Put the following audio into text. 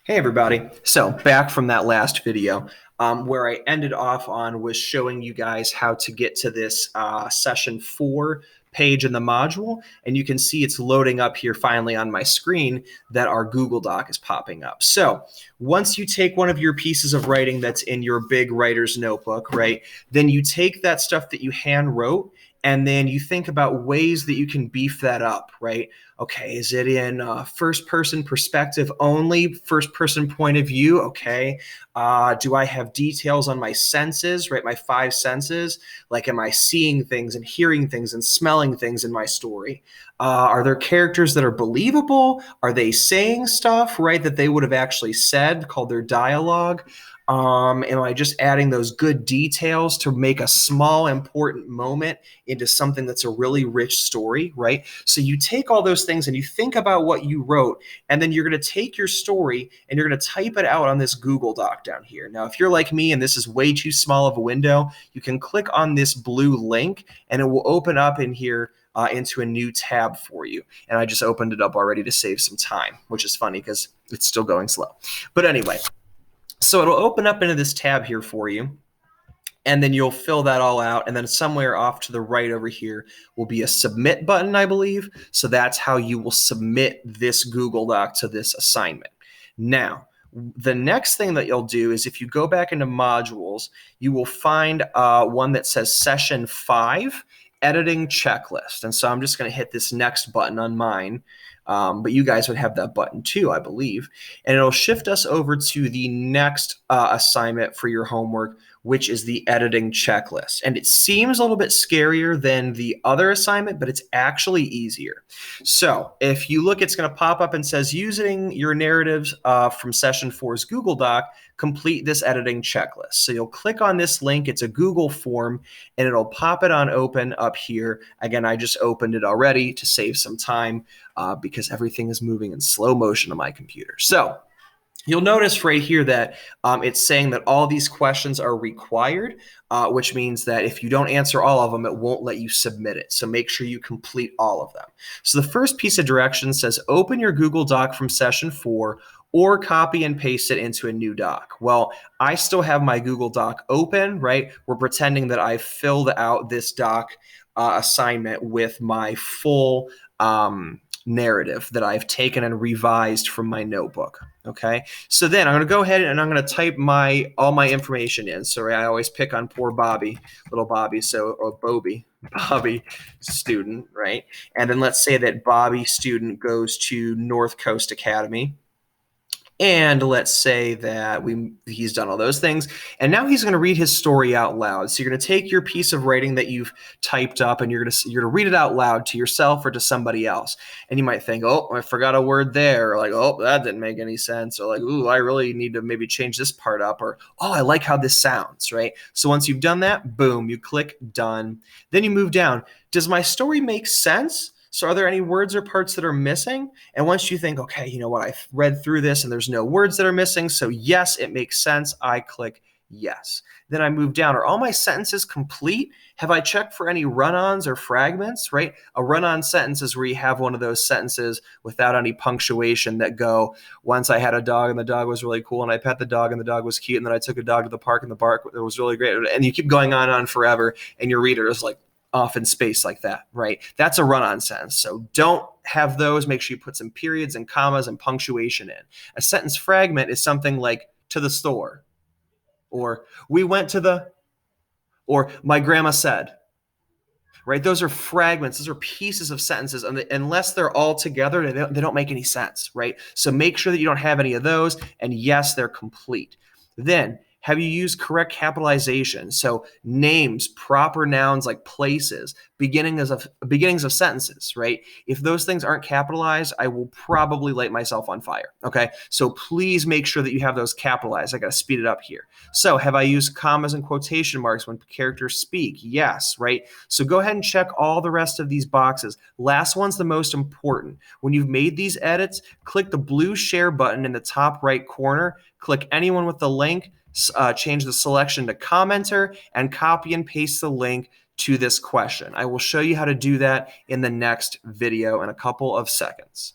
Hey everybody. So back from that last video, where I ended off on was showing you guys how to get to this session 4 page in the module. And you can see it's loading up here finally on my screen that our Google Doc is popping up. So once you take one of your pieces of writing that's in your big writer's notebook, right, then you take that stuff that you hand wrote and then you think about ways that you can beef that up, right? Okay, is it in first person perspective only, first person point of view? Okay. Do I have details on my senses, right? My five senses? Like, am I seeing things and hearing things and smelling things in my story? Are there characters that are believable? Are they saying stuff, right, that they would have actually said, called their dialogue? Am I just adding those good details to make a small important moment into something that's a really rich story, right? So you take all those things and you think about what you wrote, and then you're going to take your story and you're going to type it out on this Google Doc down here. Now, if you're like me and this is way too small of a window, you can click on this blue link and it will open up in here into a new tab for you. And I just opened it up already to save some time, which is funny because it's still going slow. But anyway, so it'll open up into this tab here for you. And then you'll fill that all out. And then somewhere off to the right over here will be a submit button, I believe. So that's how you will submit this Google Doc to this assignment. Now, the next thing that you'll do is if you go back into modules, you will find one that says session 5, editing checklist. And so I'm just going to hit this next button on mine. But you guys would have that button too, I believe. And it'll shift us over to the next assignment for your homework, which is the editing checklist. And it seems a little bit scarier than the other assignment, but it's actually easier. So if you look, it's going to pop up and says, using your narratives from session 4's Google Doc, complete this editing checklist. So you'll click on this link. It's a Google form, and it'll pop it on open up here. Again, I just opened it already to save some time because everything is moving in slow motion on my computer. So you'll notice right here that it's saying that all these questions are required, which means that if you don't answer all of them, it won't let you submit it. So make sure you complete all of them. So the first piece of direction says, open your Google Doc from session 4 or copy and paste it into a new doc. Well, I still have my Google Doc open, right? We're pretending that I filled out this doc assignment with my full narrative that I've taken and revised from my notebook. Okay, so then I'm going to go ahead and I'm going to type all my information in. Sorry, I always pick on poor Bobby, little Bobby, or Bobby student, right? And then let's say that Bobby student goes to North Coast Academy. And let's say that he's done all those things. And now he's going to read his story out loud. So you're going to take your piece of writing that you've typed up and you're going to read it out loud to yourself or to somebody else. And you might think, oh, I forgot a word there. Or like, oh, that didn't make any sense. Or like, ooh, I really need to maybe change this part up. Or, oh, I like how this sounds, right? So once you've done that, boom, you click done. Then you move down. Does my story make sense? So are there any words or parts that are missing? And once you think, okay, you know what, I've read through this and there's no words that are missing, so yes, it makes sense, I click yes. Then I move down. Are all my sentences complete? Have I checked for any run-ons or fragments, right? A run-on sentence is where you have one of those sentences without any punctuation that go, once I had a dog and the dog was really cool and I pet the dog and the dog was cute and then I took a dog to the park and the park it was really great. And you keep going on and on forever and your reader is like, off in space like that, right? That's a run-on sentence. So don't have those. Make sure you put some periods and commas and punctuation in. A sentence fragment is something like to the store, or we went to the, or my grandma said, right? Those are fragments. Those are pieces of sentences. And unless they're all together, they don't make any sense, right? So make sure that you don't have any of those. And yes, they're complete. Then have you used correct capitalization? So names, proper nouns like places, beginnings of sentences, right? If those things aren't capitalized, I will probably light myself on fire, okay? So please make sure that you have those capitalized. I got to speed it up here. So have I used commas and quotation marks when characters speak? Yes, right? So go ahead and check all the rest of these boxes. Last one's the most important. When you've made these edits, click the blue share button in the top right corner, click anyone with the link, change the selection to commenter, and copy and paste the link to this question. I will show you how to do that in the next video in a couple of seconds.